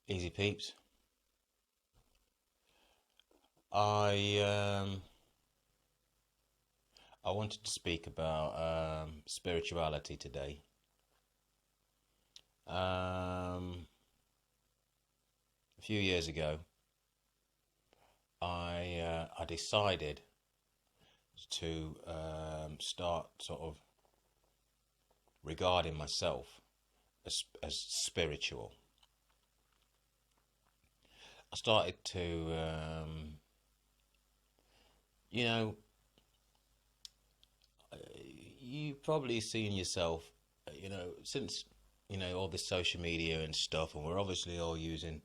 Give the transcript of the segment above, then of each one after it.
Easy peeps. I I wanted to speak about spirituality today. A few years ago, I decided to start sort of regarding myself as spiritual. I started to you know you've probably seen yourself, since all this social media and stuff, and we're obviously all using,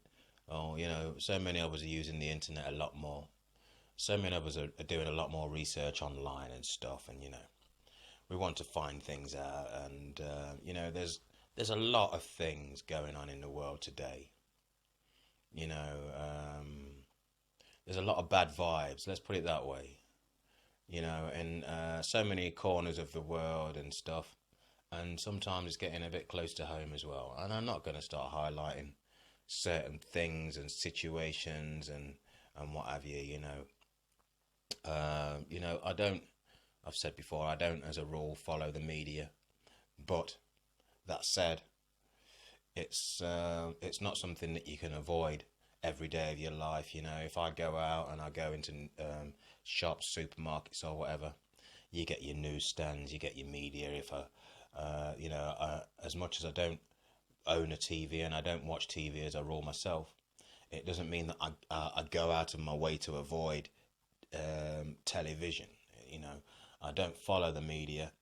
so many of us are using the internet a lot more. So many of us are doing a lot more research online and stuff, and we want to find things out, and there's a lot of things going on in the world today. You know, there's a lot of bad vibes. Let's put it that way. In so many corners of the world and stuff, and sometimes it's getting a bit close to home as well. And I'm not going to start highlighting certain things and situations and what have you. I don't. I've said before, I don't, as a rule, follow the media. But that said, it's not something that you can avoid every day of your life. If I go out and I go into shops, supermarkets, or whatever, you get your newsstands, you get your media. If as much as I don't own a TV and I don't watch TV as a rule myself, it doesn't mean that I go out of my way to avoid television. You know, I don't follow the media,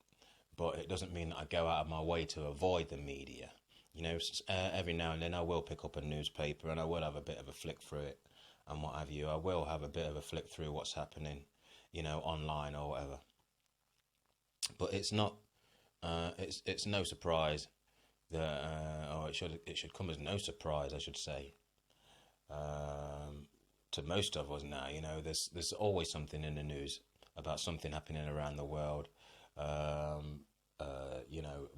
but it doesn't mean that I go out of my way to avoid the media. Every now and then I will pick up a newspaper and I will have a bit of a flick through it and what have you. I will have a bit of a flick through what's happening, online or whatever. But it's not. It's no surprise that, or it should come as no surprise, I should say, to most of us now. There's always something in the news about something happening around the world.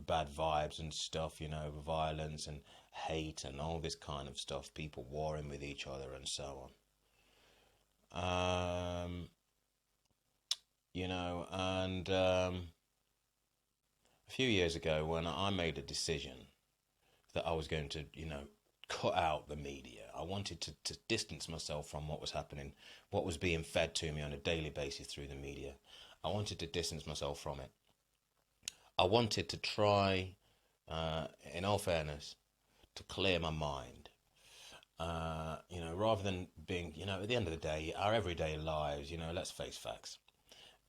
Bad vibes and stuff. Violence and hate and all this kind of stuff. People warring with each other and so on. And a few years ago, when I made a decision that I was going to, cut out the media. I wanted to distance myself from what was happening, what was being fed to me on a daily basis through the media. I wanted to distance myself from it. I wanted to try, in all fairness, to clear my mind. Rather than being, at the end of the day, our everyday lives, let's face facts.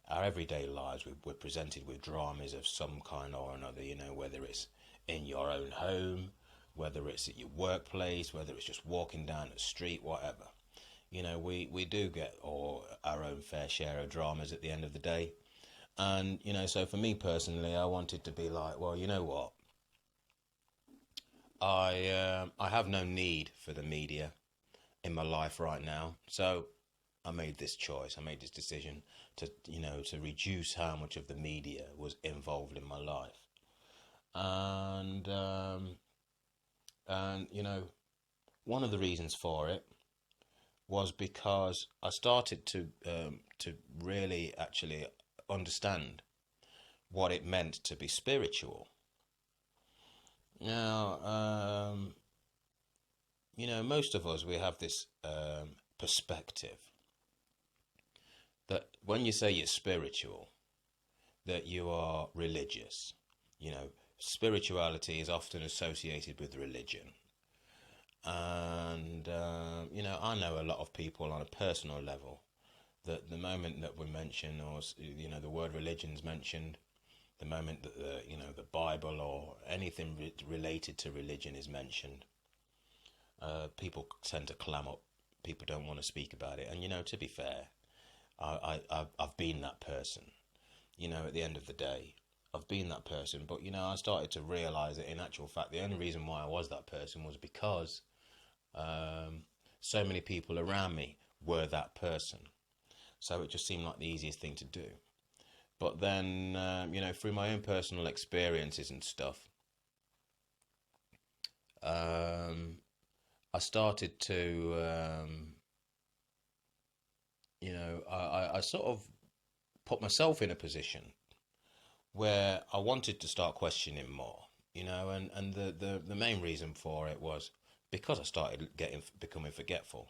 Our everyday lives, we're presented with dramas of some kind or another, whether it's in your own home, whether it's at your workplace, whether it's just walking down the street, whatever. We do get our own fair share of dramas at the end of the day. And, so for me personally, I wanted to be like, well, you know what? I have no need for the media in my life right now. So I made this choice. I made this decision to reduce how much of the media was involved in my life. And one of the reasons for it was because I started to really actually understand what it meant to be spiritual. Now, most of us, we have this perspective that when you say you're spiritual, that you are religious. Spirituality is often associated with religion. And, I know a lot of people on a personal level that the moment that we mention, or, the word religion is mentioned, the moment that the Bible or anything related to religion is mentioned, people tend to clam up. People don't want to speak about it. And to be fair, I've been that person. At the end of the day, I've been that person. But I started to realise that in actual fact, the only reason why I was that person was because so many people around me were that person. So it just seemed like the easiest thing to do. But then, through my own personal experiences and stuff, I started to, I sort of put myself in a position where I wanted to start questioning more, and the main reason for it was because I started becoming forgetful,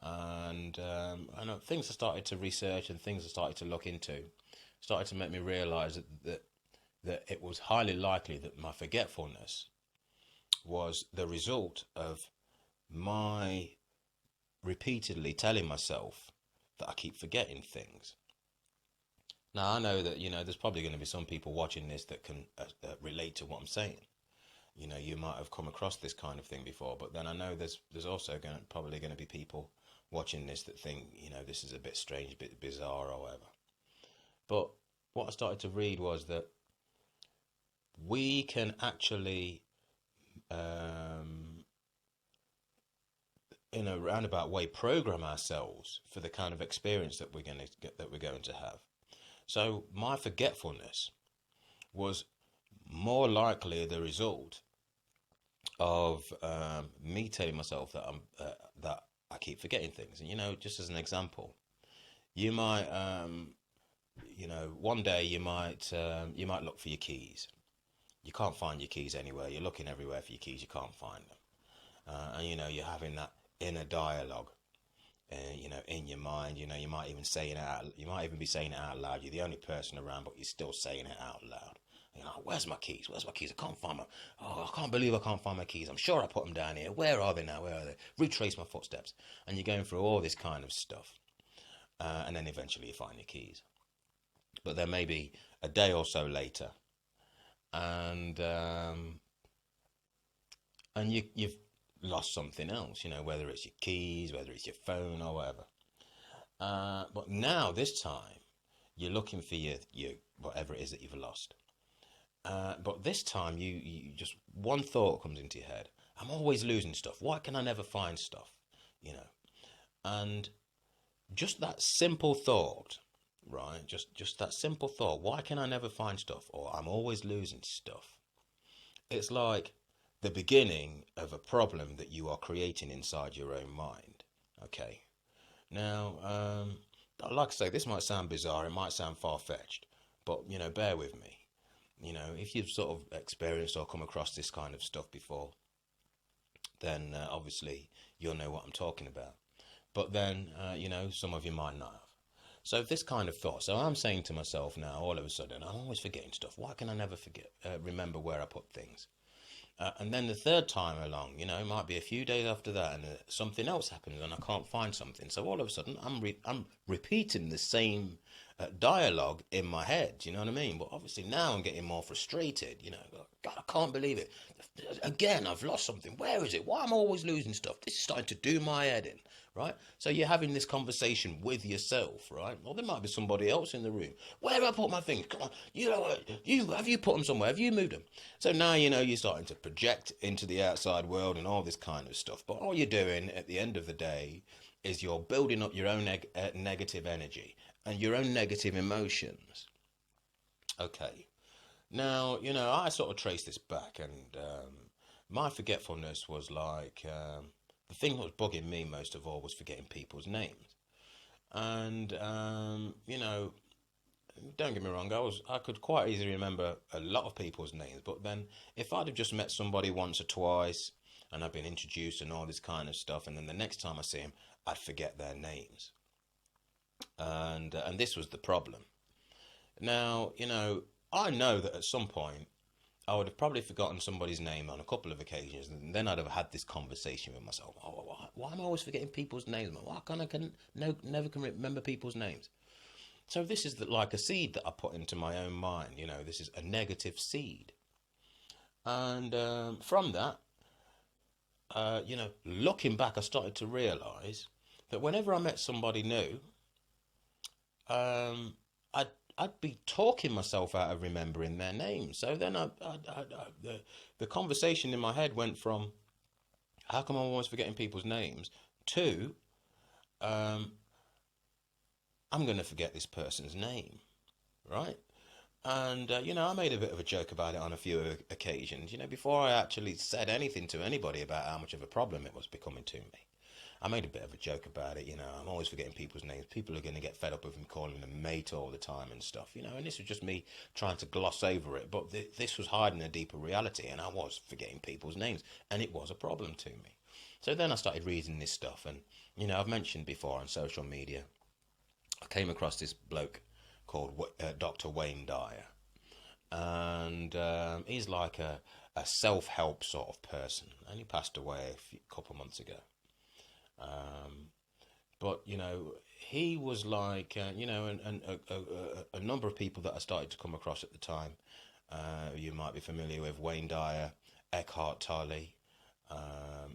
and things I started to research and things I started to look into started to make me realize that it was highly likely that my forgetfulness was the result of my repeatedly telling myself that I keep forgetting things. Now I know that there's probably going to be some people watching this that can relate to what I'm saying. You might have come across this kind of thing before, but then I know there's also probably going to be people watching this that think this is a bit strange, a bit bizarre, or whatever. But what I started to read was that we can actually, um, in a roundabout way, program ourselves for the kind of experience that we're going to have. So my forgetfulness was more likely the result of me telling myself that I keep forgetting things. And just as an example, you might one day you might look for your keys. You can't find your keys anywhere. You're looking everywhere for your keys. You can't find them. And you're having that inner dialogue. In your mind, you might even say it out. You might even be saying it out loud. You're the only person around, but you're still saying it out loud. Where's my keys? Where's my keys? I can't find my. Oh, I can't believe I can't find my keys. I'm sure I put them down here. Where are they now? Where are they? Retrace my footsteps. And you're going through all this kind of stuff, and then eventually you find your keys. But then maybe a day or so later, and you've lost something else. Whether it's your keys, whether it's your phone, or whatever. But now this time you're looking for your whatever it is that you've lost. But this time you just one thought comes into your head. I'm always losing stuff. Why can I never find stuff? You know, and just that simple thought, right? Just that simple thought. Why can I never find stuff? Or I'm always losing stuff. It's like the beginning of a problem that you are creating inside your own mind. Okay. Now, like I say, this might sound bizarre. It might sound far fetched, but bear with me. If you've sort of experienced or come across this kind of stuff before, then obviously you'll know what I'm talking about. But then, some of you might not have. So this kind of thought. So I'm saying to myself now, all of a sudden, I'm always forgetting stuff. Why can I never remember where I put things? And then the third time along, it might be a few days after that, and something else happens, and I can't find something. So all of a sudden, I'm repeating the same dialogue in my head. You know what I mean? But obviously now I'm getting more frustrated. God, I can't believe it. Again, I've lost something. Where is it? Why am I always losing stuff? This is starting to do my head in. Right? So you're having this conversation with yourself, right? Or there might be somebody else in the room. Where have I put my things? Come on, have you put them somewhere? Have you moved them? So now you're starting to project into the outside world and all this kind of stuff. But all you're doing at the end of the day is you're building up your own negative energy and your own negative emotions. Okay. Now, I sort of trace this back, and my forgetfulness was like the thing that was bugging me most of all was forgetting people's names. And don't get me wrong, I could quite easily remember a lot of people's names, but then if I'd have just met somebody once or twice and I've been introduced and all this kind of stuff, and then the next time I see them, I'd forget their names. And this was the problem. Now, I know that at some point I would have probably forgotten somebody's name on a couple of occasions, and then I'd have had this conversation with myself. Oh, why am I always forgetting people's names? Why can't I never can remember people's names? So this is like a seed that I put into my own mind. This is a negative seed, and from that, looking back, I started to realise that whenever I met somebody new, um, I'd I'd be talking myself out of remembering their names. So then the conversation in my head went from how come I'm always forgetting people's names to um, I'm going to forget this person's name, right? And, I made a bit of a joke about it on a few occasions, before I actually said anything to anybody about how much of a problem it was becoming to me. I made a bit of a joke about it, I'm always forgetting people's names. People are going to get fed up with me calling them mate all the time and stuff, and this was just me trying to gloss over it. But this was hiding a deeper reality, and I was forgetting people's names, and it was a problem to me. So then I started reading this stuff, and, I've mentioned before on social media, I came across this bloke called Dr. Wayne Dyer, and he's like a self-help sort of person, and he passed away a couple of months ago. Um, but he was like and a number of people that I started to come across at the time. You might be familiar with Wayne Dyer, Eckhart Tolle,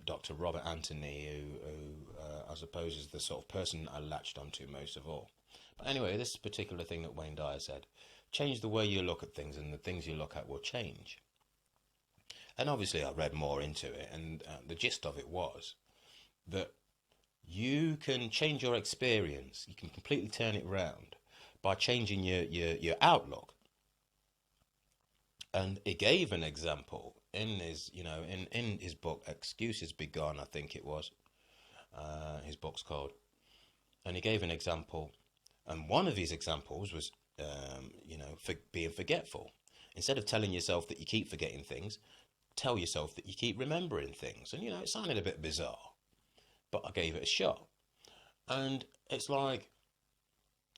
Dr. Robert Anthony, who I suppose is the sort of person I latched onto most of all. But anyway, this particular thing that Wayne Dyer said: change the way you look at things, and the things you look at will change. And obviously, I read more into it, and the gist of it was that you can change your experience. You can completely turn it around by changing your outlook. And he gave an example in his, in his book, Excuses Be Gone, I think it was. His book's called. And he gave an example. And one of these examples was, for being forgetful. Instead of telling yourself that you keep forgetting things, tell yourself that you keep remembering things. And, it sounded a bit bizarre, but I gave it a shot. And it's like,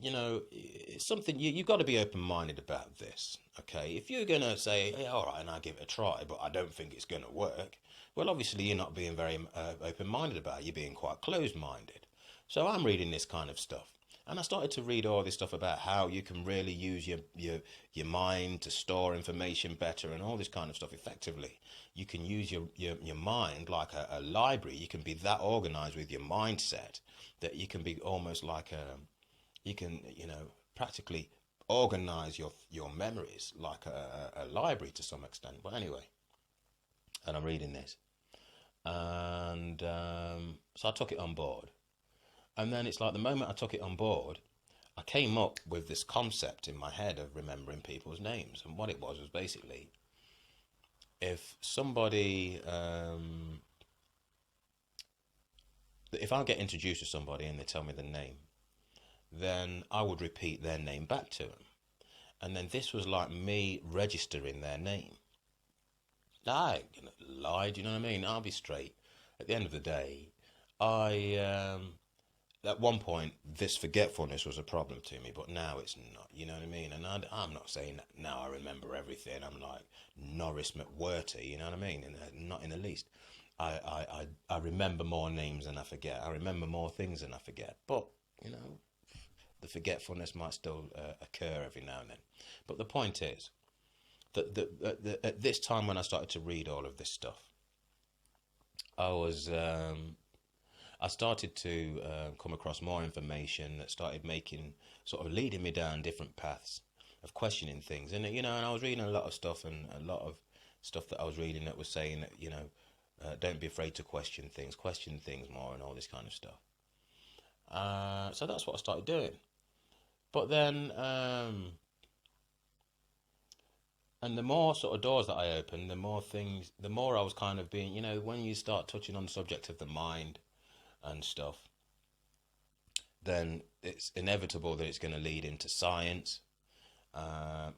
it's something you've got to be open-minded about this. Okay, if you're gonna say, hey, all right, and I give it a try, but I don't think it's gonna work, well, obviously you're not being very open-minded about it. You're being quite closed-minded. So I'm reading this kind of stuff, and I started to read all this stuff about how you can really use your mind to store information better, and all this kind of stuff effectively. You can use your mind like a library. You can be that organized with your mindset that you can be almost like you can, practically organize your memories like a library to some extent. But anyway, and I'm reading this, and so I took it on board. And then it's like the moment I took it on board, I came up with this concept in my head of remembering people's names. And what it was basically, if somebody, if I get introduced to somebody and they tell me the name, then I would repeat their name back to them. And then this was like me registering their name. I ain't gonna lie, do you know what I mean? I'll be straight. At the end of the day, I at one point this forgetfulness was a problem to me, but now it's not. You know what I mean? And I'm not saying that now I remember everything. I'm like Norris McWhirter. You know what I mean? And not in the least. I remember more names than I forget. I remember more things than I forget. But the forgetfulness might still occur every now and then. But the point is that at this time when I started to read all of this stuff, I started to come across more information that started sort of leading me down different paths of questioning things. And, and I was reading a lot of stuff, and a lot of stuff that I was reading that was saying that, don't be afraid to question things more, and all this kind of stuff. So that's what I started doing. But then, and the more sort of doors that I opened, the more I was kind of being, when you start touching on the subject of the mind and stuff, then it's inevitable that it's going to lead into science,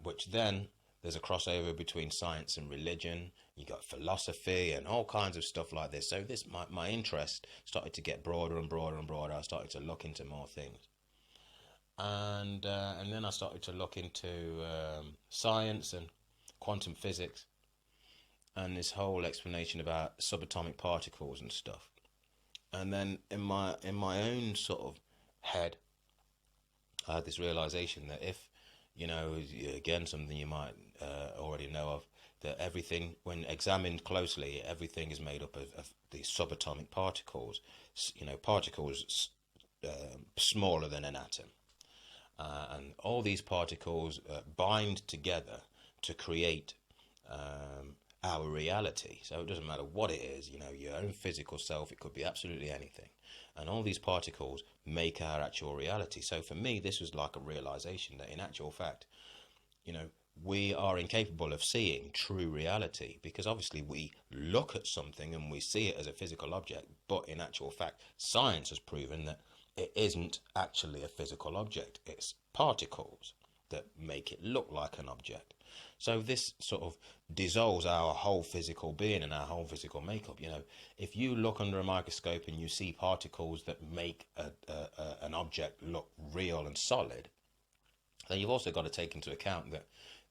which then there's a crossover between science and religion. You got philosophy and all kinds of stuff like this. So my interest started to get broader and broader and broader. I started to look into more things. And then I started to look into science and quantum physics, and this whole explanation about subatomic particles and stuff. And then in my own sort of head, I had this realization that if, again, something you might already know of, that everything, when examined closely, everything is made up of these subatomic particles, particles smaller than an atom. And all these particles bind together to create our reality. So it doesn't matter what it is, your own physical self, it could be absolutely anything. And all these particles make our actual reality. So for me, this was like a realization that in actual fact, we are incapable of seeing true reality, because obviously we look at something and we see it as a physical object, but in actual fact, science has proven that it isn't actually a physical object. It's particles that make it look like an object. So this sort of dissolves our whole physical being and our whole physical makeup. You know, if you look under a microscope and you see particles that make an object look real and solid, then you've also got to take into account that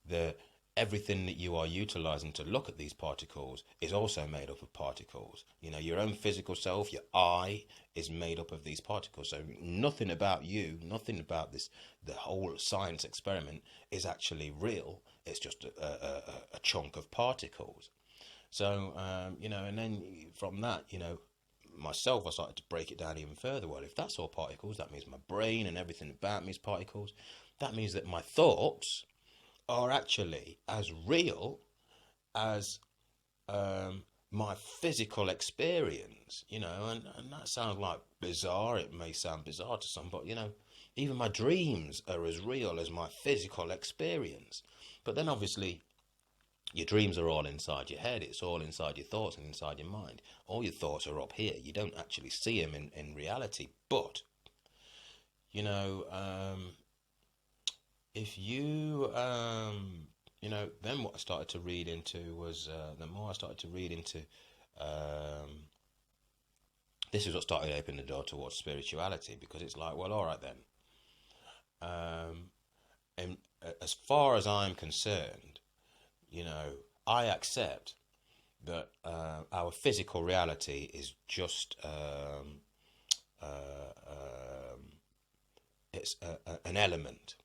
the everything that you are utilizing to look at these particles is also made up of particles. You know, your own physical self, your eye, is made up of these particles. So nothing about you, nothing about this, the whole science experiment is actually real. It's just a chunk of particles. So, you know, and then from that, you know, myself, I started to break it down even further. Well, if that's all particles, that means my brain and everything about me is particles. That means that my thoughts are actually as real as my physical experience, you know, and that sounds like bizarre. It may sound bizarre to some, but, you know, even my dreams are as real as my physical experience. But then obviously your dreams are all inside your head. It's all inside your thoughts and inside your mind. All your thoughts are up here. You don't actually see them in reality. But, you know, if you, you know, then what I started to read into was, the more I started to read into, this is what started opening the door towards spirituality, because it's like, well, all right then. And as far as I'm concerned, you know, I accept that our physical reality is just it's an element.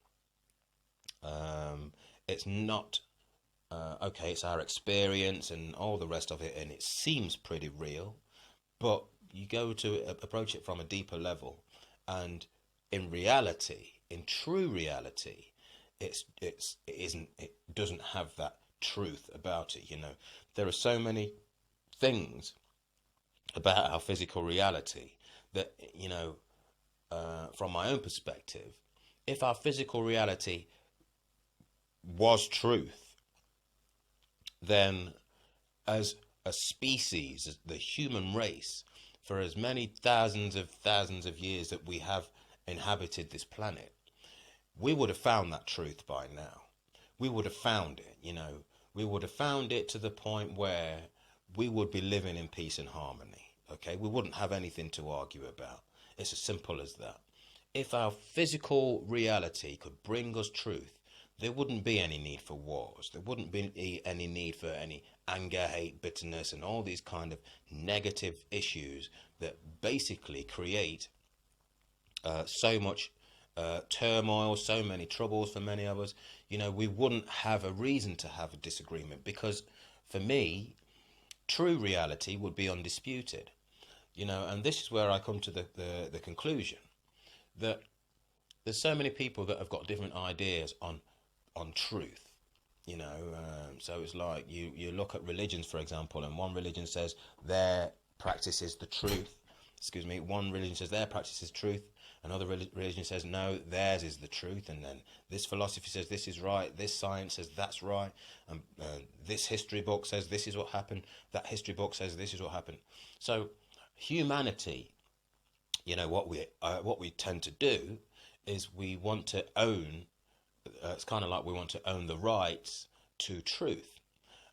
It's not okay. It's our experience and all the rest of it, and it seems pretty real. But you go to approach it from a deeper level, and in reality, in true reality, it doesn't have that truth about it. You know, there are so many things about our physical reality that, you know, from my own perspective, if our physical reality was truth, then as a species, as the human race, for as many thousands of years that we have inhabited this planet, we would have found that truth by now. We would have found it, you know. We would have found it to the point where we would be living in peace and harmony. Okay, we wouldn't have anything to argue about. It's as simple as that. If our physical reality could bring us truth, there wouldn't be any need for wars. There wouldn't be any need for any anger, hate, bitterness, and all these kind of negative issues that basically create so much turmoil, so many troubles for many of us. You know, we wouldn't have a reason to have a disagreement, because for me, true reality would be undisputed. You know, and this is where I come to the conclusion that there's so many people that have got different ideas on truth. You know, so it's like you look at religions, for example, and one religion says their practice is the truth. Excuse me. One religion says their practice is truth. Another religion says no, theirs is the truth. And then this philosophy says this is right. This science says that's right. And this history book says this is what happened. That history book says this is what happened. So humanity, you know, what we tend to do is we want to own. It's kind of like we want to own the rights to truth,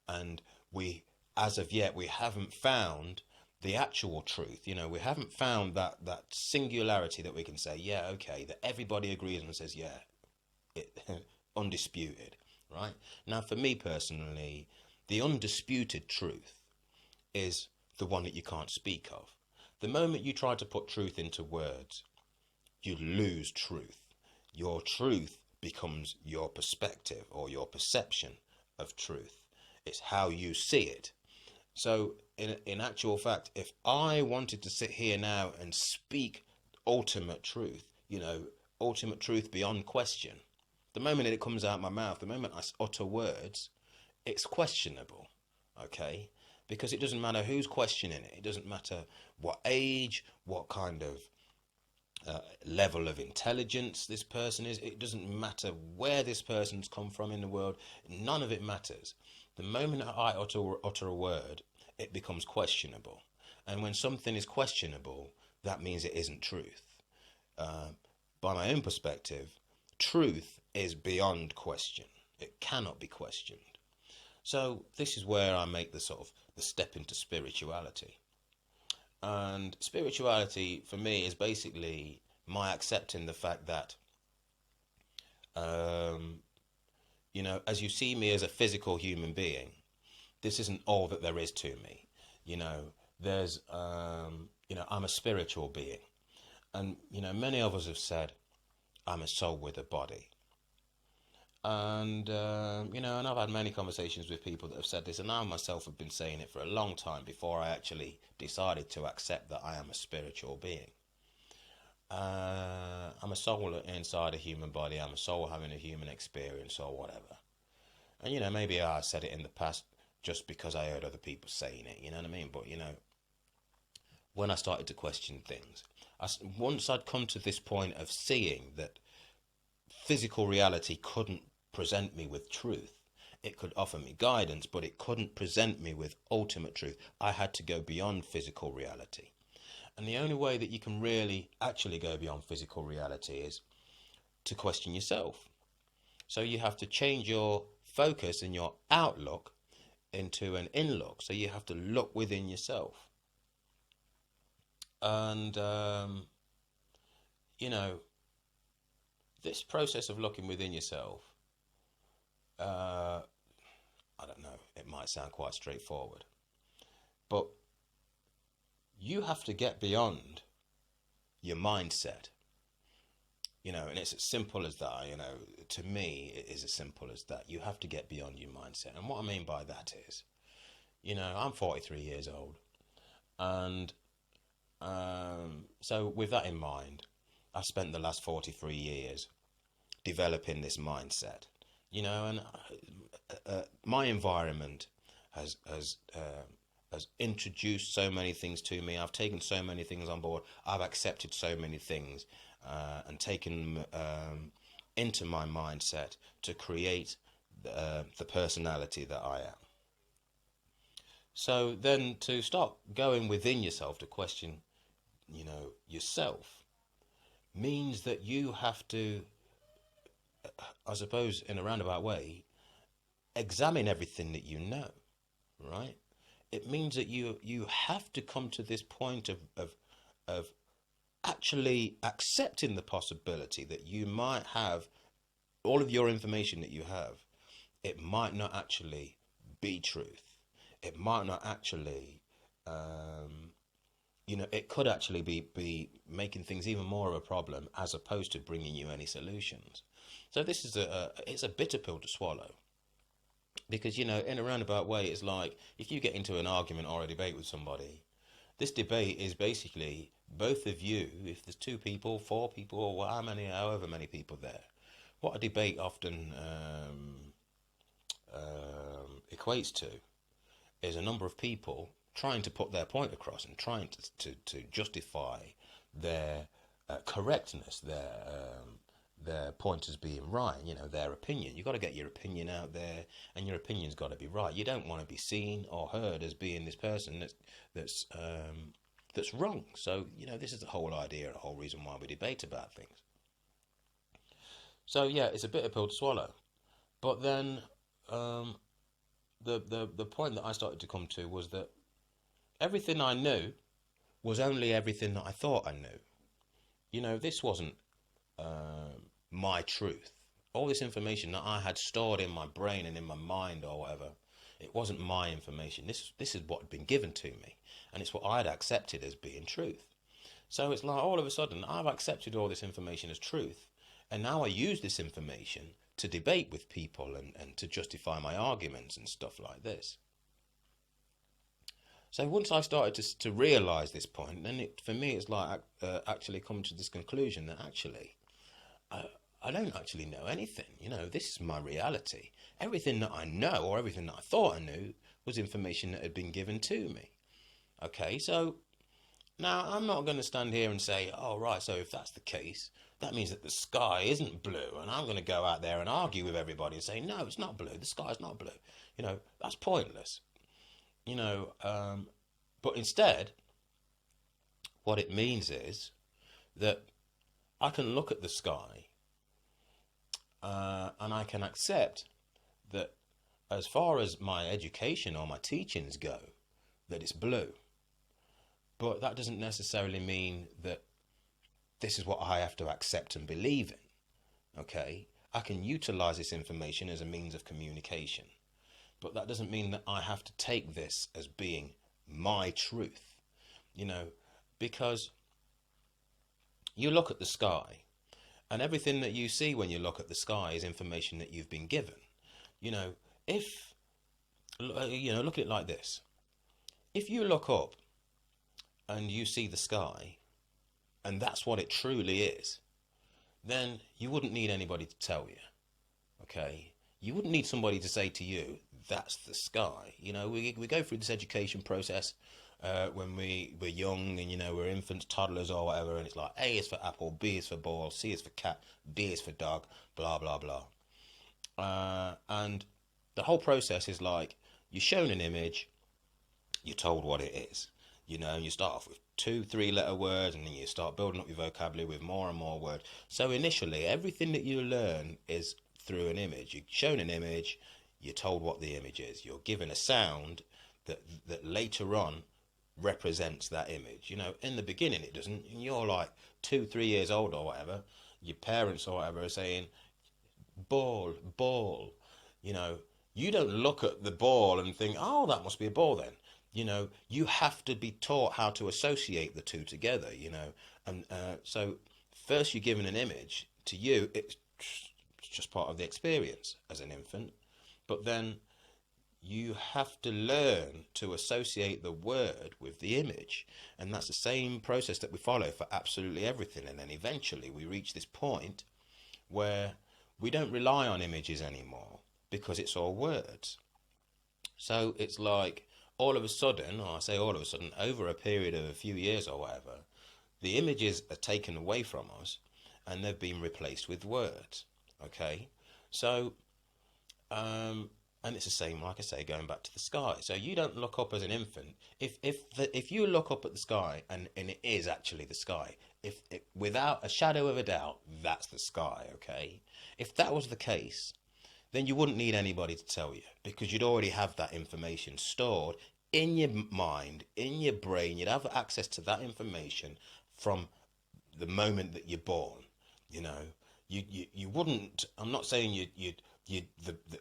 and we, as of yet, we haven't found the actual truth. You know, we haven't found that singularity that we can say, yeah, okay, that everybody agrees and says, yeah, it undisputed, right? Now, for me personally, the undisputed truth is the one that you can't speak of. The moment you try to put truth into words, you lose truth. Your truth becomes your perspective or your perception of truth. It's how you see it. So in actual fact, if I wanted to sit here now and speak ultimate truth, you know, ultimate truth beyond question, the moment it comes out of my mouth, the moment I utter words, it's questionable, okay? Because it doesn't matter who's questioning it. It doesn't matter what age, what kind of level of intelligence this person is. It doesn't matter where this person's come from in the world. None of it matters. The moment I utter a word, it becomes questionable. And when something is questionable, that means it isn't truth. By my own perspective, truth is beyond question. It cannot be questioned. So this is where I make the step into spirituality. And spirituality for me is basically my accepting the fact that, as you see me as a physical human being, this isn't all that there is to me. There's, I'm a spiritual being. And, many of us have said, I'm a soul with a body. And, and I've had many conversations with people that have said this, and I myself have been saying it for a long time before I actually decided to accept that I am a spiritual being. I'm a soul inside a human body. I'm a soul having a human experience or whatever. And, maybe I said it in the past just because I heard other people saying it, you know what I mean? But, when I started to question things, once I'd come to this point of seeing that physical reality couldn't present me with truth. It could offer me guidance, but it couldn't present me with ultimate truth. I had to go beyond physical reality. And the only way that you can really actually go beyond physical reality is to question yourself. So you have to change your focus and your outlook into an in-look. So you have to look within yourself. And, this process of looking within yourself, I don't know, it might sound quite straightforward, but you have to get beyond your mindset, and it's as simple as that. To me, it is as simple as that. You have to get beyond your mindset. And what I mean by that is, I'm 43 years old, and so with that in mind, I spent the last 43 years developing this mindset, and my environment has introduced so many things to me. I've taken so many things on board. I've accepted so many things and taken them into my mindset to create the personality that I am. So then to start going within yourself to question, yourself means that you have to, I suppose, in a roundabout way, examine everything that you know, right? It means that you have to come to this point of actually accepting the possibility that you might have all of your information that you have. It might not actually be truth. It might not actually, it could actually be making things even more of a problem as opposed to bringing you any solutions. So this is it's a bitter pill to swallow. Because, in a roundabout way, it's like if you get into an argument or a debate with somebody, this debate is basically both of you, if there's 2 people, 4 people, or however many people there. What a debate often equates to is a number of people trying to put their point across and trying to justify their correctness, their point as being right, their opinion. You've got to get your opinion out there, and your opinion's got to be right. You don't want to be seen or heard as being this person that's wrong. So, this is the whole idea, the whole reason why we debate about things. So, yeah, it's a bitter pill to swallow. But then the point that I started to come to was that everything I knew was only everything that I thought I knew. This wasn't my truth. All this information that I had stored in my brain and in my mind or whatever, it wasn't my information. This is what had been given to me, and it's what I'd accepted as being truth. So it's like all of a sudden I've accepted all this information as truth, and now I use this information to debate with people and to justify my arguments and stuff like this. So once I started to realise this point, then for me it's like actually come to this conclusion that actually I don't actually know anything. This is my reality. Everything that I know, or everything that I thought I knew, was information that had been given to me. Okay, so Now, I'm not going to stand here and say, oh, right, so if that's the case, that means that the sky isn't blue. And I'm going to go out there and argue with everybody and say, no, it's not blue. The sky's not blue. That's pointless. You know, but instead, what it means is that I can look at the sky and I can accept that as far as my education or my teachings go, that it's blue. But that doesn't necessarily mean that this is what I have to accept and believe in. Okay? I can utilize this information as a means of communication. But that doesn't mean that I have to take this as being my truth. Because you look at the sky, and everything that you see when you look at the sky is information that you've been given. If, look at it like this. If you look up and you see the sky, and that's what it truly is, then you wouldn't need anybody to tell you. Okay? You wouldn't need somebody to say to you, that's the sky. We go through this education process when we're young and, we're infants, toddlers or whatever, and it's like A is for apple, B is for ball, C is for cat, D is for dog, blah, blah, blah. And the whole process is like, you're shown an image, you're told what it is. You start off with 2-3 letter words, and then you start building up your vocabulary with more and more words. So initially, everything that you learn is through an image. You're shown an image, you're told what the image is. You're given a sound that later on represents that image. In the beginning it doesn't. And you're like 2-3 years old or whatever. Your parents or whatever are saying, ball, ball. You don't look at the ball and think, oh, that must be a ball then. You have to be taught how to associate the two together, and so first you're given an image. To you, it's just part of the experience as an infant, but then you have to learn to associate the word with the image, and that's the same process that we follow for absolutely everything. And then eventually we reach this point where we don't rely on images anymore because it's all words. So it's like, all of a sudden, or I say all of a sudden, over a period of a few years or whatever, the images are taken away from us and they've been replaced with words. Okay? So, and it's the same, like I say, going back to the sky. So you don't look up as an infant. If you look up at the sky and it is actually the sky, without a shadow of a doubt, that's the sky, okay? If that was the case, then you wouldn't need anybody to tell you, because you'd already have that information stored in your mind, in your brain. You'd have access to that information from the moment that you're born. You wouldn't. I'm not saying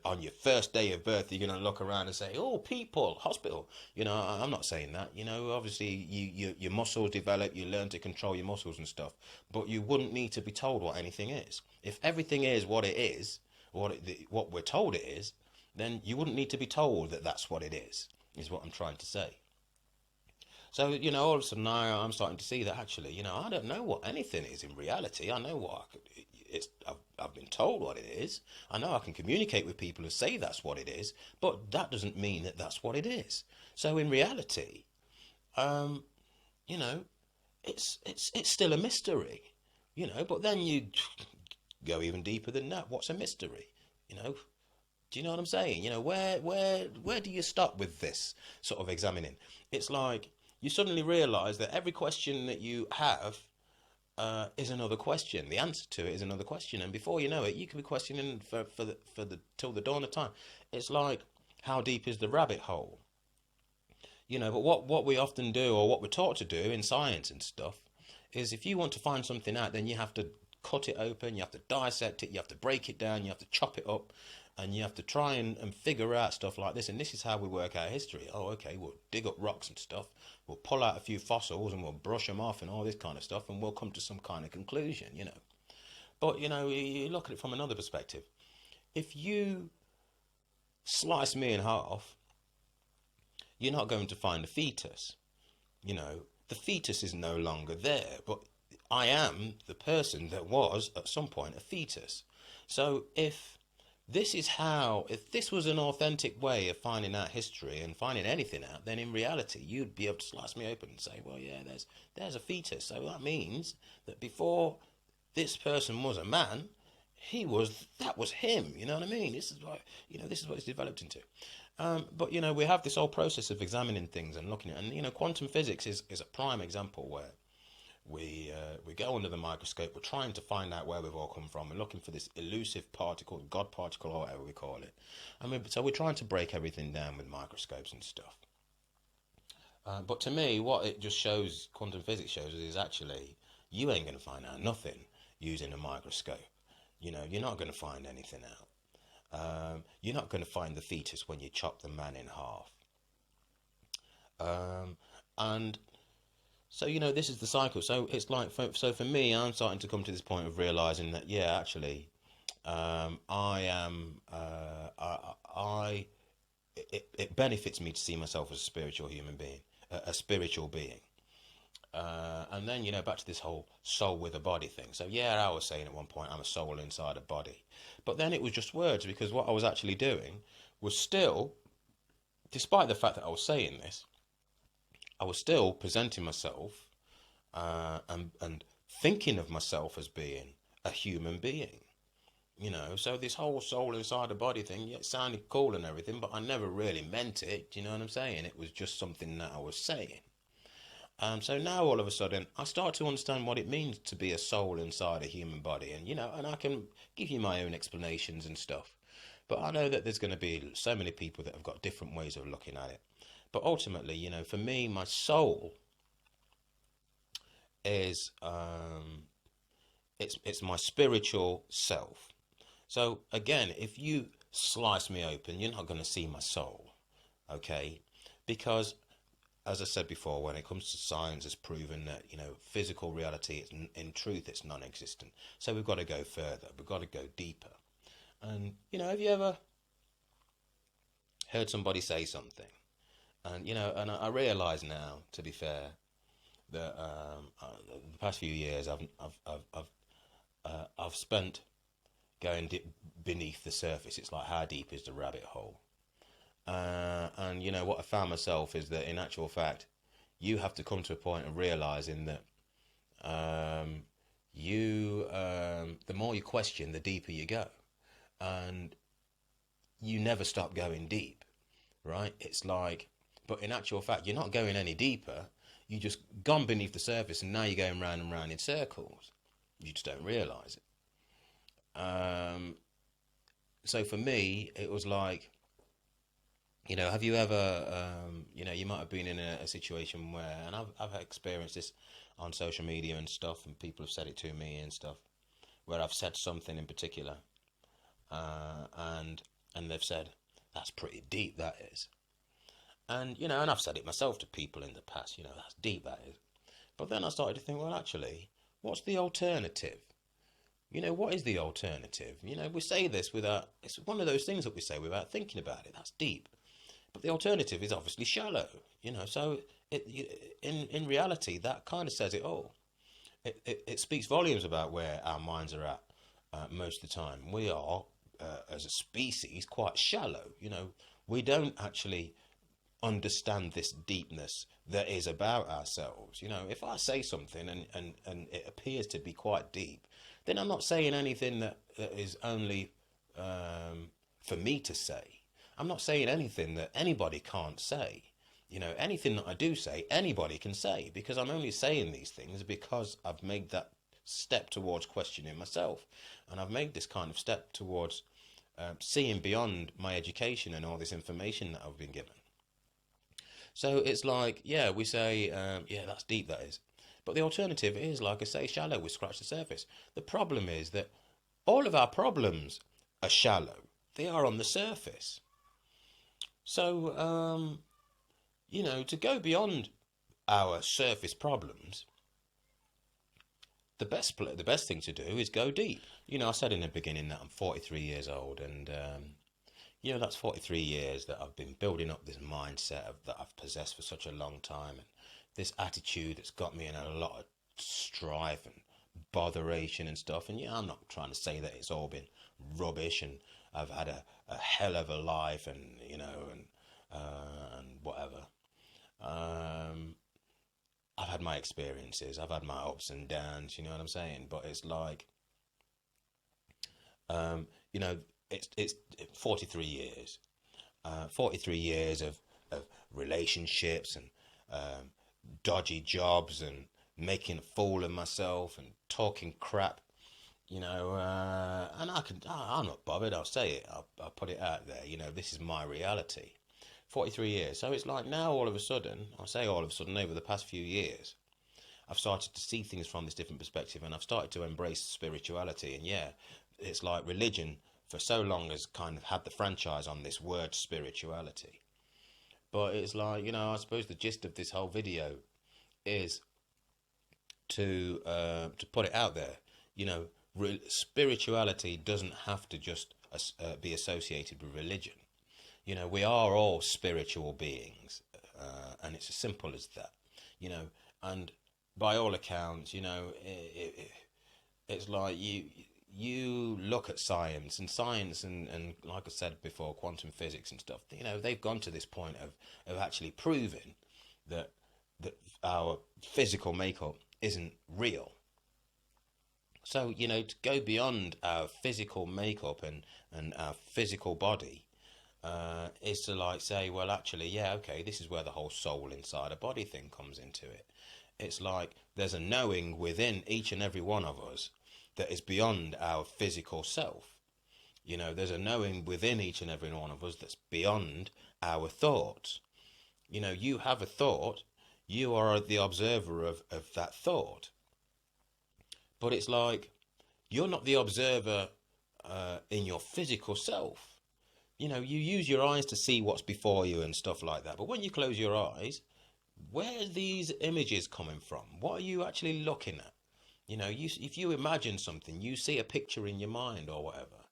on your first day of birth you're going to look around and say, oh, people, hospital. I'm not saying that. Obviously your muscles develop, you learn to control your muscles and stuff, but you wouldn't need to be told what anything is. If everything is what it is, what we're told it is, then you wouldn't need to be told that that's what it is what I'm trying to say. So, all of a sudden now I'm starting to see that actually, I don't know what anything is in reality. I know what I've been told what it is. I know I can communicate with people who say that's what it is, but that doesn't mean that that's what it is. So in reality, it's still a mystery, but then you go even deeper than that. What's a mystery? Do you know what I'm saying? Where do you stop with this sort of examining? It's like you suddenly realize that every question that you have is another question. The answer to it is another question, and before you know it, you could be questioning for the till the dawn of time. It's like, how deep is the rabbit hole? But what we often do, or what we're taught to do in science and stuff, is if you want to find something out, then you have to cut it open, you have to dissect it, you have to break it down, you have to chop it up, and you have to try and figure out stuff like this. And this is how we work our history. Oh, okay, we'll dig up rocks and stuff, we'll pull out a few fossils and we'll brush them off and all this kind of stuff, and we'll come to some kind of conclusion, But, you look at it from another perspective. If you slice me in half, you're not going to find a fetus. The fetus is no longer there, but I am the person that was at some point a fetus. So if This is how, if this was an authentic way of finding out history and finding anything out, then in reality you'd be able to slice me open and say, well, yeah, there's a fetus. So that means that before this person was a man, that was him. You know what I mean? This is what it's developed into. But we have this whole process of examining things and looking at, and quantum physics is a prime example where we go under the microscope. We're trying to find out where we've all come from. We're looking for this elusive particle, God particle, or whatever we call it. So we're trying to break everything down with microscopes and stuff. But to me, what it just shows, quantum physics shows, is actually you ain't going to find out nothing using a microscope. You're not going to find anything out. You're not going to find the fetus when you chop the man in half. And so, this is the cycle. So it's like, for me, I'm starting to come to this point of realizing that, yeah, actually, it benefits me to see myself as a spiritual human being, a spiritual being. And then, back to this whole soul with a body thing. So, yeah, I was saying at one point, I'm a soul inside a body. But then it was just words, because what I was actually doing was still, despite the fact that I was saying this, I was still presenting myself and thinking of myself as being a human being. So this whole soul inside a body thing, yeah, it sounded cool and everything, but I never really meant it. Do you know what I'm saying? It was just something that I was saying. So now all of a sudden I start to understand what it means to be a soul inside a human body, and I can give you my own explanations and stuff. But I know that there's going to be so many people that have got different ways of looking at it. But ultimately, for me, my soul is it's my spiritual self. So again, if you slice me open, you're not going to see my soul, okay? Because, as I said before, when it comes to science, it's proven that physical reality in truth it's non-existent. So we've got to go further. We've got to go deeper. And have you ever heard somebody say something? And and I realise now, to be fair, that the past few years I've spent going beneath the surface. It's like, how deep is the rabbit hole? And what I found myself is that in actual fact, you have to come to a point of realising that the more you question, the deeper you go, and you never stop going deep, right? It's like, but in actual fact, you're not going any deeper. You just gone beneath the surface, and now you're going round and round in circles. You just don't realise it. So for me, it was like, have you ever, you might have been in a situation where, and I've experienced this on social media and stuff, and people have said it to me and stuff, where I've said something in particular, and they've said, that's pretty deep, that is. And, and I've said it myself to people in the past, that's deep, that is. But then I started to think, well, actually, what's the alternative? What is the alternative? We say this it's one of those things that we say without thinking about it. That's deep. But the alternative is obviously shallow, so in reality, that kind of says it all. It speaks volumes about where our minds are at most of the time. We are, as a species, quite shallow. We don't actually understand this deepness that is about ourselves. If I say something and it appears to be quite deep, then I'm not saying anything that is only for me to say. I'm not saying anything that anybody can't say. Anything that I do say, anybody can say, because I'm only saying these things because I've made that step towards questioning myself. And I've made this kind of step towards seeing beyond my education and all this information that I've been given. So it's like, yeah, we say, yeah, that's deep, that is. But the alternative is, like I say, shallow. We scratch the surface. The problem is that all of our problems are shallow. They are on the surface. So, to go beyond our surface problems, the best thing to do is go deep. I said in the beginning that I'm 43 years old, and that's 43 years that I've been building up this mindset that I've possessed for such a long time, and this attitude that's got me in a lot of strife and botheration and stuff. And yeah, I'm not trying to say that it's all been rubbish, and I've had a hell of a life, and and whatever. Um, I've had my experiences, I've had my ups and downs, you know what I'm saying? But it's like, um, you know, it's 43 years, 43 years of relationships and um, dodgy jobs and making a fool of myself and talking crap, and I'm not bothered. I'll say it. I'll put it out there. This is my reality. 43 years. So it's like now all of a sudden, I say all of a sudden, over the past few years, I've started to see things from this different perspective, and I've started to embrace spirituality. And yeah, it's like religion for so long has kind of had the franchise on this word spirituality. But it's like, I suppose the gist of this whole video is to put it out there. Spirituality doesn't have to just be associated with religion. We are all spiritual beings, and it's as simple as that. And by all accounts, it's like you look at science and like I said before, quantum physics and stuff. They've gone to this point of actually proving that our physical makeup isn't real. So to go beyond our physical makeup and our physical body is to like say, well, actually, yeah, okay, this is where the whole soul inside a body thing comes into it. It's like there's a knowing within each and every one of us that is beyond our physical self. There's a knowing within each and every one of us that's beyond our thoughts. You have a thought, you are the observer of that thought. But it's like you're not the observer in your physical self. You use your eyes to see what's before you and stuff like that. But when you close your eyes, where are these images coming from? What are you actually looking at? If you imagine something, you see a picture in your mind or whatever.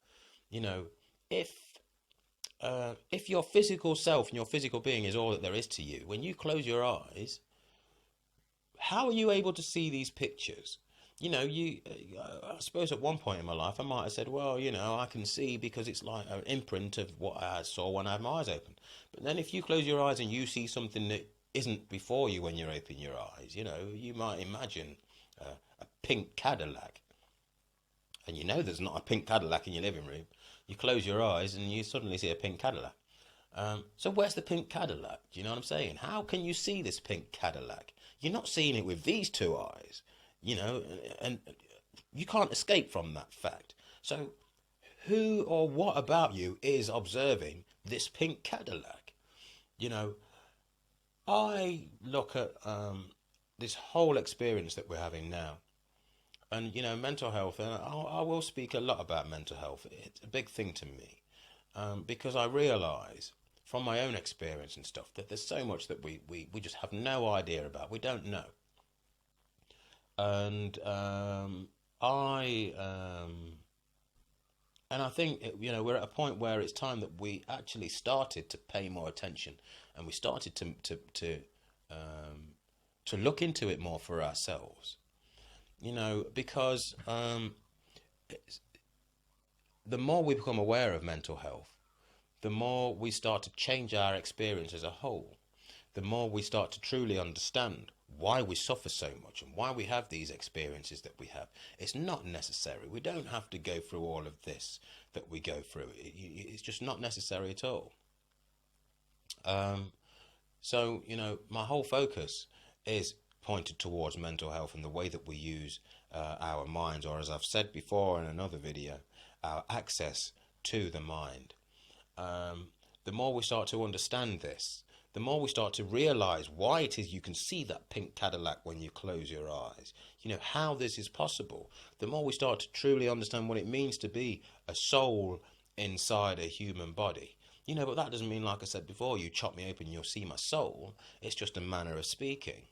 If your physical self and your physical being is all that there is to you, when you close your eyes, how are you able to see these pictures? I suppose at one point in my life I might have said, well, I can see because it's like an imprint of what I saw when I had my eyes open. But then if you close your eyes and you see something that isn't before you when you're opening your eyes, you might imagine a pink Cadillac. And there's not a pink Cadillac in your living room. You close your eyes and you suddenly see a pink Cadillac. So where's the pink Cadillac? Do you know what I'm saying? How can you see this pink Cadillac? You're not seeing it with these two eyes. And you can't escape from that fact. So who or what about you is observing this pink Cadillac? I look at this whole experience that we're having now, and mental health, and I will speak a lot about mental health. It's a big thing to me, because I realise from my own experience and stuff that there's so much that we just have no idea about. We don't know. And I think we're at a point where it's time that we actually started to pay more attention, and we started to look into it more for ourselves. Because the more we become aware of mental health, the more we start to change our experience as a whole. The more we start to truly understand why we suffer so much and why we have these experiences that we have. It's not necessary. We don't have to go through all of this that we go through. It's just not necessary at all. So, my whole focus is pointed towards mental health and the way that we use our minds, or as I've said before in another video, our access to the mind. The more we start to understand this, the more we start to realize why it is you can see that pink Cadillac when you close your eyes, how this is possible, the more we start to truly understand what it means to be a soul inside a human body. But that doesn't mean, like I said before, you chop me open, you'll see my soul. It's just a manner of speaking.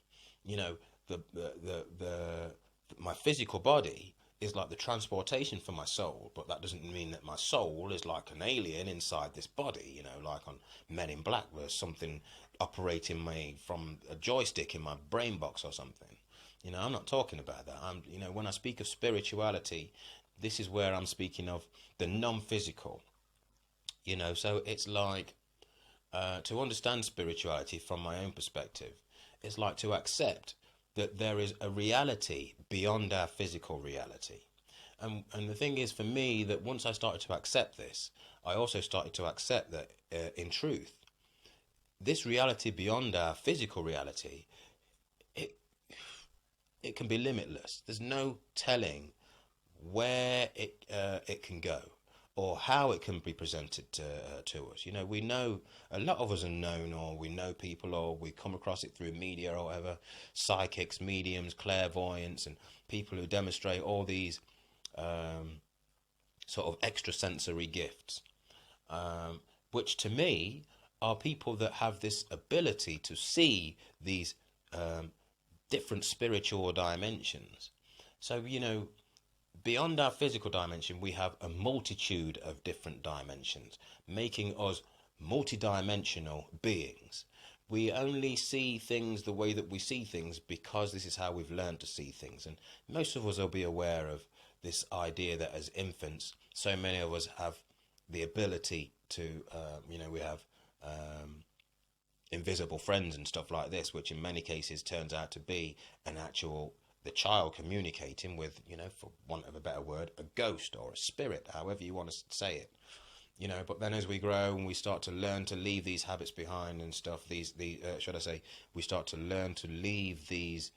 My physical body is like the transportation for my soul, but that doesn't mean that my soul is like an alien inside this body, like on Men in Black, where something operating me from a joystick in my brain box or something. You know, I'm not talking about that. When I speak of spirituality, this is where I'm speaking of the non-physical. So it's like to understand spirituality from my own perspective, it's like to accept that there is a reality beyond our physical reality. And the thing is, for me, that once I started to accept this, I also started to accept that, in truth, this reality beyond our physical reality, it it can be limitless. There's no telling where it can go or how it can be presented to us. We know, a lot of us are known, or we know people, or we come across it through media or whatever, psychics, mediums, clairvoyants, and people who demonstrate all these sort of extrasensory gifts, which to me are people that have this ability to see these different spiritual dimensions. So, beyond our physical dimension, we have a multitude of different dimensions, making us multidimensional beings. We only see things the way that we see things because this is how we've learned to see things. And most of us will be aware of this idea that as infants, so many of us have the ability to, we have invisible friends and stuff like this, which in many cases turns out to be an actual, the child communicating with, for want of a better word, a ghost or a spirit, however you want to say it. But then as we grow and we start to learn to leave these habits behind and stuff, should I say, we start to learn to leave these,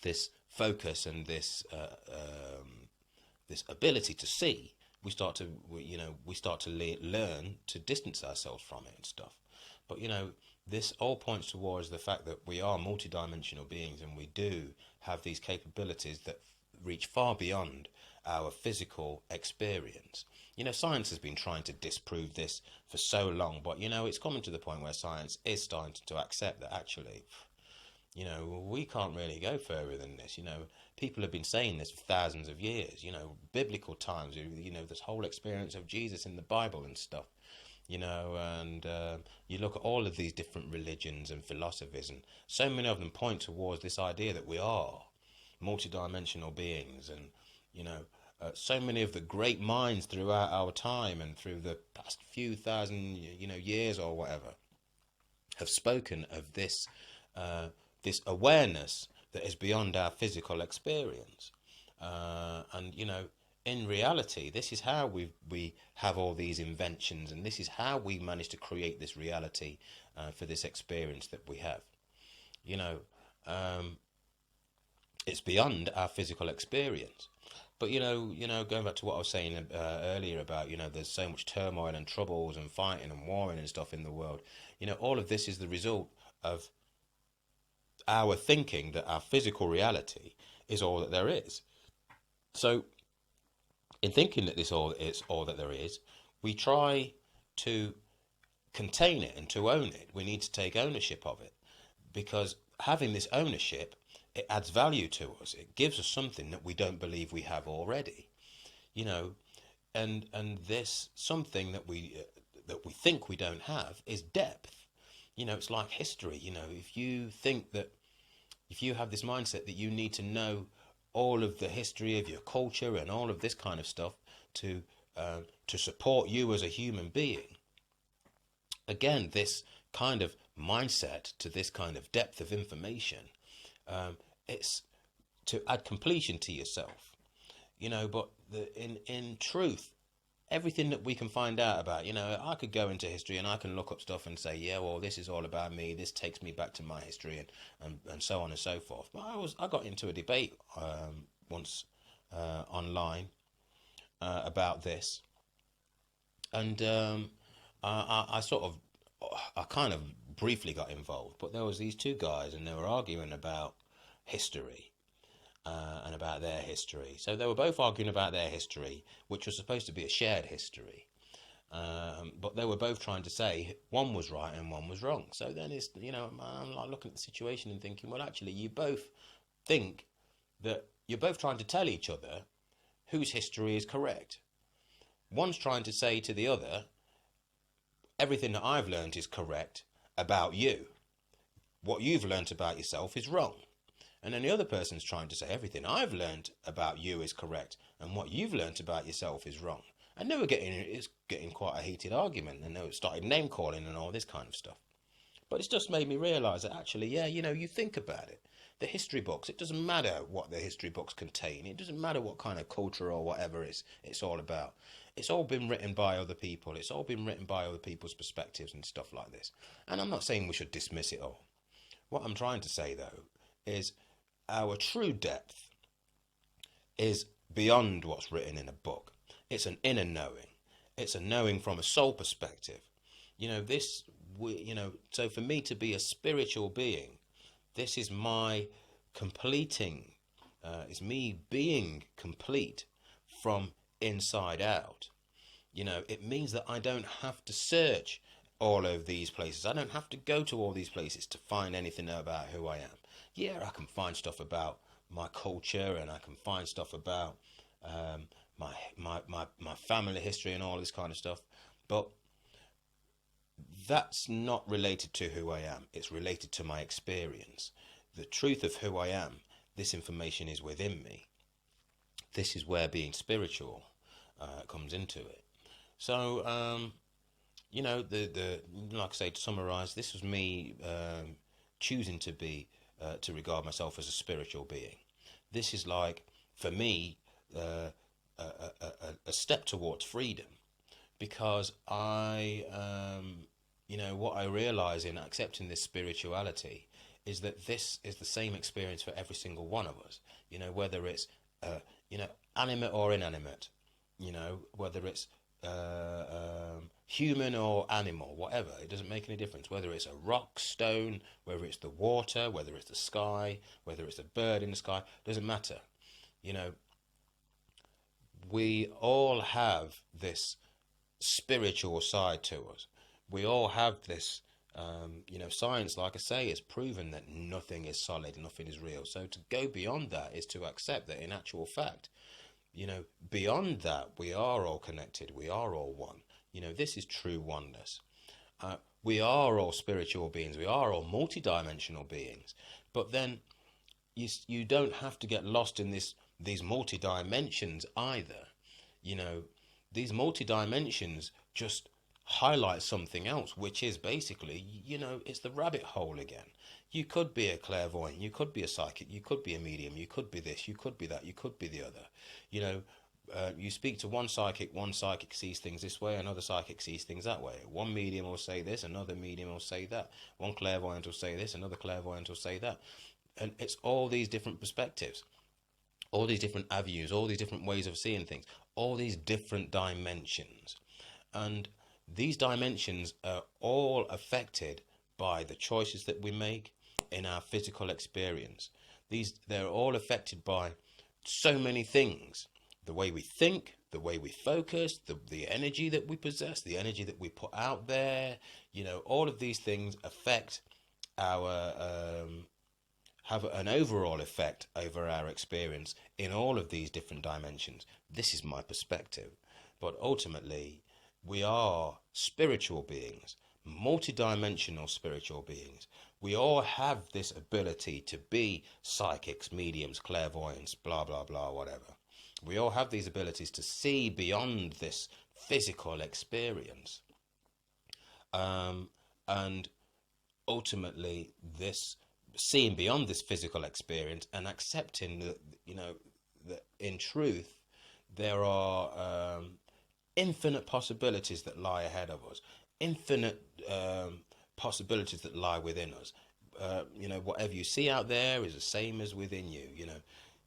this focus and this ability to see, we start to learn to distance ourselves from it and stuff. But this all points towards the fact that we are multidimensional beings, and we do have these capabilities that reach far beyond our physical experience. Science has been trying to disprove this for so long, but it's coming to the point where science is starting to accept that actually, we can't really go further than this. People have been saying this for thousands of years, biblical times, this whole experience of Jesus in the Bible and stuff. And you look at all of these different religions and philosophies, and so many of them point towards this idea that we are multidimensional beings. And so many of the great minds throughout our time and through the past few thousand years or whatever have spoken of this this awareness that is beyond our physical experience. And in reality, this is how we have all these inventions, and this is how we manage to create this reality for this experience that we have. It's beyond our physical experience. But going back to what I was saying earlier about there's so much turmoil and troubles and fighting and warring and stuff in the world. All of this is the result of our thinking that our physical reality is all that there is. So, in thinking that this all is all that there is, we try to contain it and to own it. We need to take ownership of it, because having this ownership, it adds value to us. It gives us something that we don't believe we have already, and this something that we think we don't have is depth. It's like history. If you think that, if you have this mindset that you need to know all of the history of your culture and all of this kind of stuff to support you as a human being, again, this kind of mindset to this kind of depth of information, it's to add completion to yourself, but in truth, everything that we can find out about, I could go into history and I can look up stuff and say, yeah, well, this is all about me, this takes me back to my history, and so on and so forth. But I got into a debate once online about this, and I kind of briefly got involved, but there was these two guys and they were arguing about history. And about their history. So they were both arguing about their history, which was supposed to be a shared history. But they were both trying to say one was right and one was wrong. So then it's, I'm like looking at the situation and thinking, well, actually, you both think that you're both trying to tell each other whose history is correct. One's trying to say to the other, everything that I've learned is correct about you. What you've learned about yourself is wrong. And then the other person's trying to say everything I've learned about you is correct and what you've learned about yourself is wrong. And they were getting quite a heated argument, and they started name calling and all this kind of stuff. But it's just made me realise that actually, yeah, you think about it. The history books, it doesn't matter what the history books contain. It doesn't matter what kind of culture or whatever it's all about. It's all been written by other people. It's all been written by other people's perspectives and stuff like this. And I'm not saying we should dismiss it all. What I'm trying to say, though, is our true depth is beyond what's written in a book. It's an inner knowing. It's a knowing from a soul perspective. So for me to be a spiritual being, this is my completing, it's me being complete from inside out. It means that I don't have to search all of these places. I don't have to go to all these places to find anything about who I am. Yeah, I can find stuff about my culture, and I can find stuff about my family history and all this kind of stuff, but that's not related to who I am. It's related to my experience. The truth of who I am, this information is within me. This is where being spiritual comes into it. So, like I say, to summarize, this was me choosing to regard myself as a spiritual being. This is like, for me, a step towards freedom, because what I realize in accepting this spirituality is that this is the same experience for every single one of us. Whether it's animate or inanimate, whether it's human or animal, whatever, it doesn't make any difference. Whether it's a rock, stone, whether it's the water, whether it's the sky, whether it's a bird in the sky, doesn't matter. We all have this spiritual side to us. We all have this, science, like I say, has proven that nothing is solid, nothing is real. So to go beyond that is to accept that in actual fact, beyond that, we are all connected. We are all one. This is true oneness. We are all spiritual beings. We are all multidimensional beings. But then you don't have to get lost in these multi-dimensions either. These multi-dimensions just highlight something else, which is basically, it's the rabbit hole again. You could be a clairvoyant, you could be a psychic, you could be a medium, you could be this, you could be that, you could be the other. You speak to one psychic sees things this way, another psychic sees things that way. One medium will say this, another medium will say that. One clairvoyant will say this, another clairvoyant will say that. And it's all these different perspectives, all these different avenues, all these different ways of seeing things, all these different dimensions. And these dimensions are all affected by the choices that we make in our physical experience. They're all affected by so many things. The way we think, the way we focus, the energy that we possess, the energy that we put out there, all of these things affect have an overall effect over our experience in all of these different dimensions. This is my perspective. But ultimately, we are spiritual beings, multidimensional spiritual beings. We all have this ability to be psychics, mediums, clairvoyants, blah, blah, blah, whatever. We all have these abilities to see beyond this physical experience. And ultimately, this seeing beyond this physical experience and accepting that in truth, there are infinite possibilities that lie ahead of us, infinite possibilities that lie within us. Whatever you see out there is the same as within you.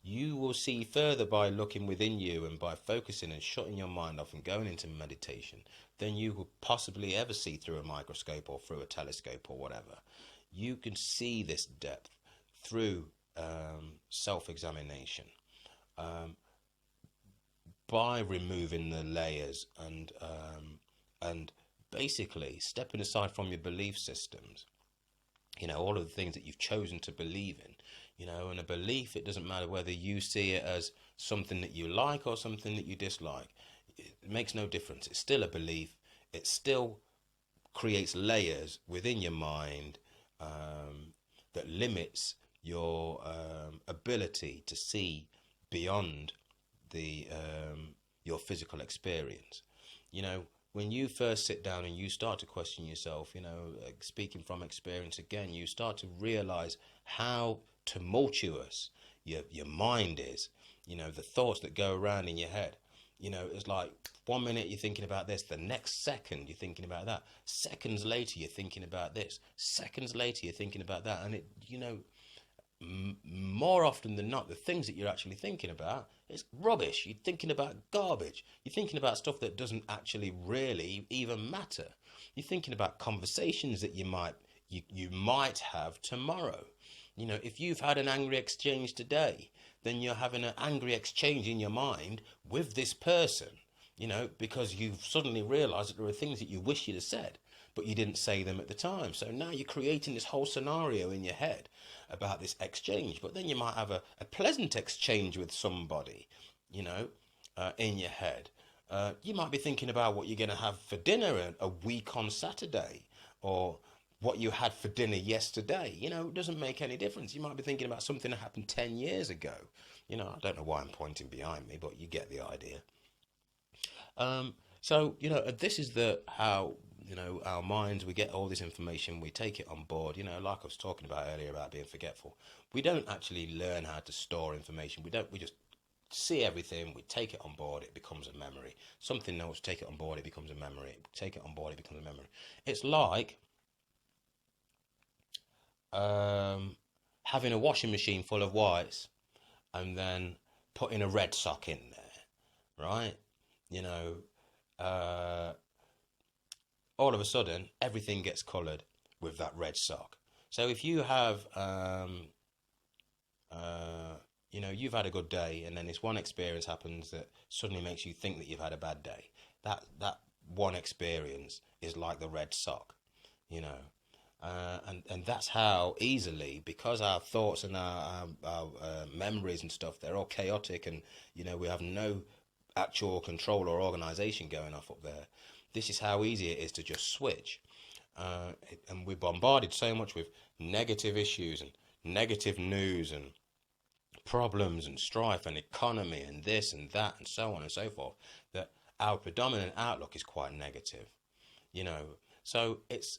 You will see further by looking within you and by focusing and shutting your mind off and going into meditation than you could possibly ever see through a microscope or through a telescope or whatever. You can see this depth through self-examination, by removing the layers and basically stepping aside from your belief systems. All of the things that you've chosen to believe in. And a belief, it doesn't matter whether you see it as something that you like or something that you dislike. It makes no difference. It's still a belief. It still creates layers within your mind that limits your ability to see beyond the your physical experience. You know, when you first sit down and you start to question yourself, you know, speaking from experience again, you start to realize how tumultuous your mind is. You know, the thoughts that go around in your head. You know, it's like 1 minute you're thinking about this, the next second you're thinking about that. Seconds later you're thinking about this. Seconds later you're thinking about that, and it, you know, more often than not, the things that you're actually thinking about is rubbish. You're thinking about garbage. You're thinking about stuff that doesn't actually really even matter. You're thinking about conversations that you might have tomorrow. You know, if you've had an angry exchange today, then you're having an angry exchange in your mind with this person. You know, because you've suddenly realised that there are things that you wish you'd have said, but you didn't say them at the time. So now you're creating this whole scenario in your head about this exchange. But then you might have a pleasant exchange with somebody, you know, in your head. You might be thinking about what you're going to have for dinner a week on Saturday, or what you had for dinner yesterday. You know, it doesn't make any difference. You might be thinking about something that happened 10 years ago. You know, I don't know why I'm pointing behind me, but you get the idea. So, you know, this is the how, you know, our minds, we get all this information, we take it on board. You know, like I was talking about earlier about being forgetful. We don't actually learn how to store information. We just see everything, we take it on board, it becomes a memory. Something else, take it on board, it becomes a memory. Take it on board, it becomes a memory. It's like um, having a washing machine full of whites and then putting a red sock in there, right? You know, uh, all of a sudden everything gets coloured with that red sock. So if you have, uh, you know, you've had a good day, and then this one experience happens that suddenly makes you think that you've had a bad day. That one experience is like the red sock, you know. And that's how easily, because our thoughts and our memories and stuff, they're all chaotic, and you know, we have no actual control or organization going off up there. This is how easy it is to just switch. And we're bombarded so much with negative issues and negative news and problems and strife and economy and this and that and so on and so forth, that our predominant outlook is quite negative, you know. So it's,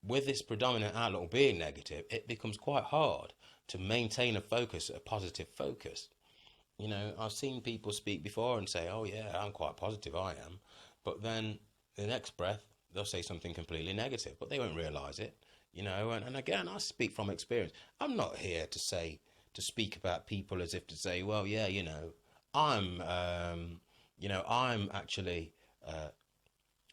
with this predominant outlook being negative, it becomes quite hard to maintain a focus, a positive focus. You know, I've seen people speak before and say, "Oh yeah, I'm quite positive, I am," but then the next breath they'll say something completely negative, but they won't realise it. You know, and again, I speak from experience. I'm not here to say, to speak about people as if to say, "Well, yeah, you know, I'm actually, uh,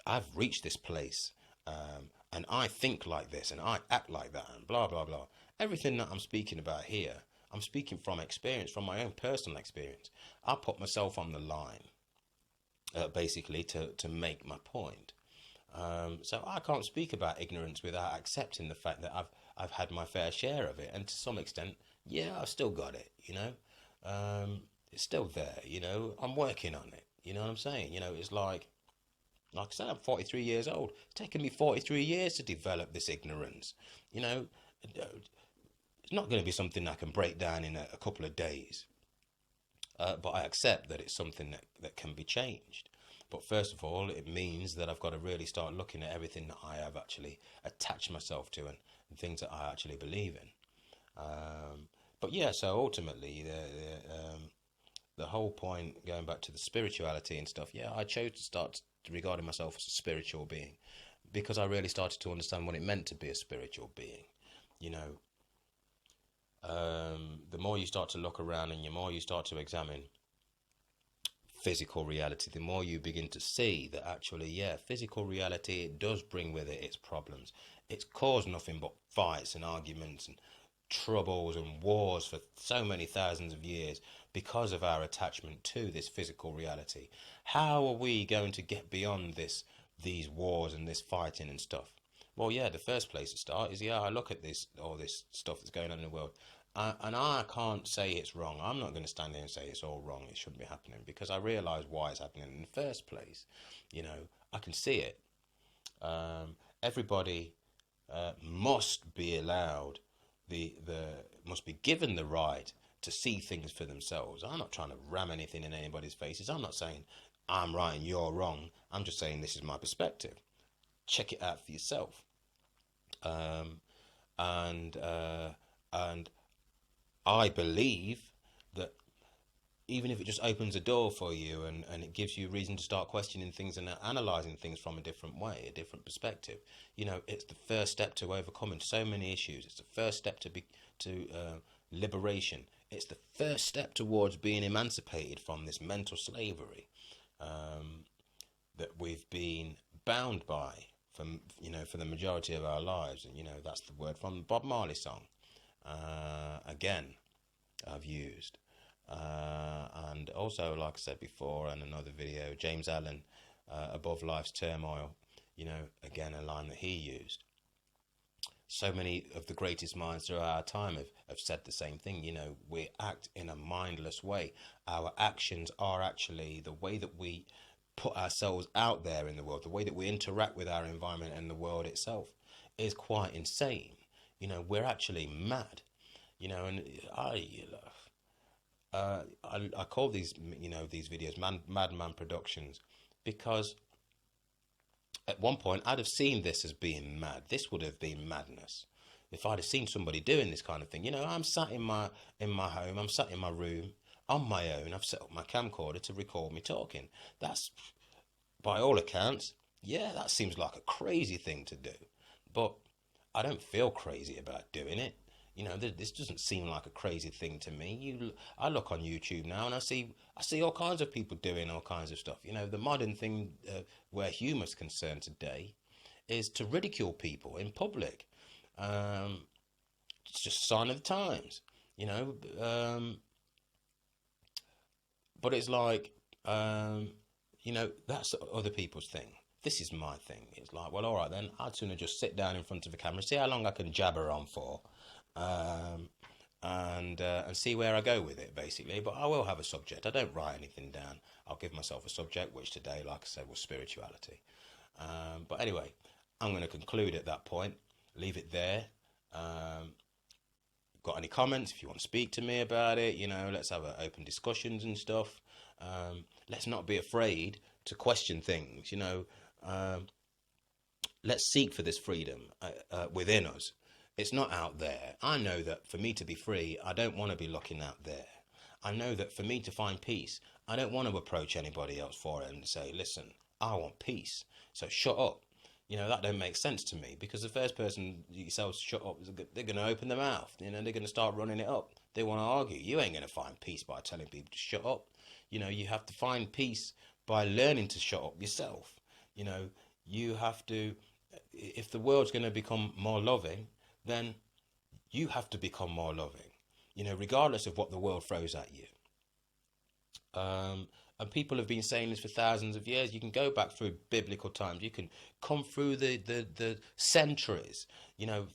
I've reached this place, and I think like this, and I act like that, and blah blah blah." Everything that I'm speaking about here, I'm speaking from experience, from my own personal experience. I put myself on the line, basically, to make my point. So I can't speak about ignorance without accepting the fact that I've had my fair share of it, and to some extent, yeah, I've still got it. You know, it's still there. You know, I'm working on it. You know what I'm saying? You know, it's like I said, I'm 43 years old. It's taken me 43 years to develop this ignorance. You know, it's not going to be something I can break down in a couple of days. But I accept that it's something that can be changed. But first of all, it means that I've got to really start looking at everything that I have actually attached myself to, and things that I actually believe in. But yeah, so ultimately, the whole point, going back to the spirituality and stuff, yeah, I chose to start regarding myself as a spiritual being because I really started to understand what it meant to be a spiritual being. You know, the more you start to look around and the more you start to examine physical reality, the more you begin to see that actually, yeah, physical reality, it does bring with it its problems. It's caused nothing but fights and arguments and troubles and wars for so many thousands of years because of our attachment to this physical reality. How are we going to get beyond these wars and this fighting and stuff? Well, yeah, the first place to start is, yeah, I look at this, all this stuff that's going on in the world, and I can't say it's wrong. I'm not going to stand here and say it's all wrong, it shouldn't be happening, because I realise why it's happening in the first place. You know, I can see it. Everybody must be allowed the must be given the right to see things for themselves. I'm not trying to ram anything in anybody's faces. I'm not saying I'm right and you're wrong. I'm just saying this is my perspective. Check it out for yourself. Um, and I believe that even if it just opens a door for you, and it gives you reason to start questioning things and analysing things from a different way, a different perspective, it's the first step to overcoming so many issues. It's the first step to liberation. It's the first step towards being emancipated from this mental slavery that we've been bound by for the majority of our lives. And that's the word from the Bob Marley song. Again, I've used. And also, like I said before in another video, James Allen, Above Life's Turmoil, again, a line that he used. So many of the greatest minds throughout our time have said the same thing. We act in a mindless way. Our actions are actually the way that we put ourselves out there in the world, the way that we interact with our environment and the world itself is quite insane. We're actually mad. And I call these these videos Madman Productions, because at one point I'd have seen this as being mad. This would have been madness if I'd have seen somebody doing this kind of thing. I'm sat in my home, I'm sat in my room on my own. I've set up my camcorder to record me talking. That's, by all accounts, that seems like a crazy thing to do, but I don't feel crazy about doing it. This doesn't seem like a crazy thing to me. I look on YouTube now and I see all kinds of people doing all kinds of stuff. The modern thing where humour's concerned today is to ridicule people in public. It's just a sign of the times, but it's like, that's other people's thing. This is my thing. It's like, well, all right then, I'd sooner just sit down in front of the camera, see how long I can jabber on for, and see where I go with it, basically. But I will have a subject. I don't write anything down. I'll give myself a subject, which today, like I said, was spirituality. But anyway, I'm going to conclude at that point. Leave it there. Got any comments? If you want to speak to me about it, let's have open discussions and stuff. Let's not be afraid to question things. Let's seek for this freedom within us. It's not out there. I know that for me to be free, I don't want to be looking out there. I know that for me to find peace, I don't want to approach anybody else for it and say, listen, I want peace, so shut up. That don't make sense to me, because the first person you tell shut up, they're going to open their mouth. They're going to start running it up. They want to argue. You ain't going to find peace by telling people to shut up. You have to find peace by learning to shut up yourself. You have to, if the world's going to become more loving, then you have to become more loving, regardless of what the world throws at you. And people have been saying this for thousands of years. You can go back through biblical times. You can come through the centuries,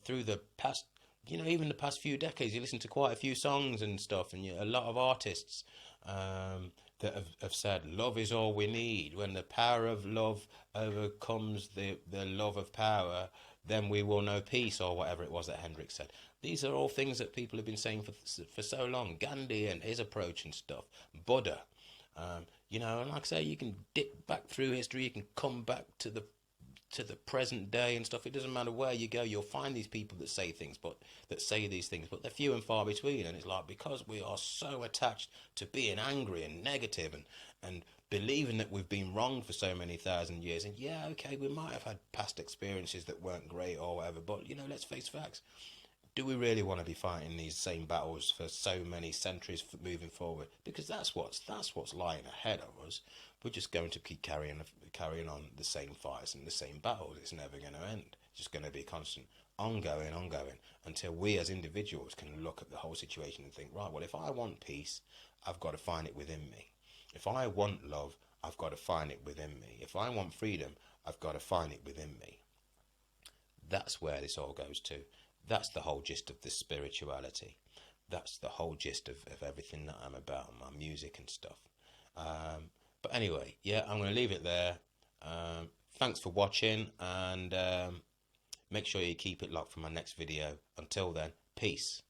through the past, even the past few decades. You listen to quite a few songs and stuff, and a lot of artists that have said, love is all we need. When the power of love overcomes the love of power, then we will know peace, or whatever it was that Hendrix said. These are all things that people have been saying for so long. Gandhi and his approach and stuff. Buddha. And like I say, you can dip back through history, you can come back to the present day and stuff. It doesn't matter where you go, you'll find these people that say things, but they're few and far between. And it's like, because we are so attached to being angry and negative and believing that we've been wrong for so many thousand years, and okay, we might have had past experiences that weren't great or whatever, but let's face facts. Do we really want to be fighting these same battles for so many centuries moving forward? Because that's what's lying ahead of us. We're just going to keep carrying on the same fights and the same battles. It's never going to end. It's just going to be constant, ongoing, until we as individuals can look at the whole situation and think, right, well, if I want peace, I've got to find it within me. If I want love, I've got to find it within me. If I want freedom, I've got to find it within me. That's where this all goes to. That's the whole gist of this spirituality. That's the whole gist of everything that I'm about, my music and stuff. But anyway, I'm going to leave it there. Thanks for watching, and make sure you keep it locked for my next video. Until then, peace.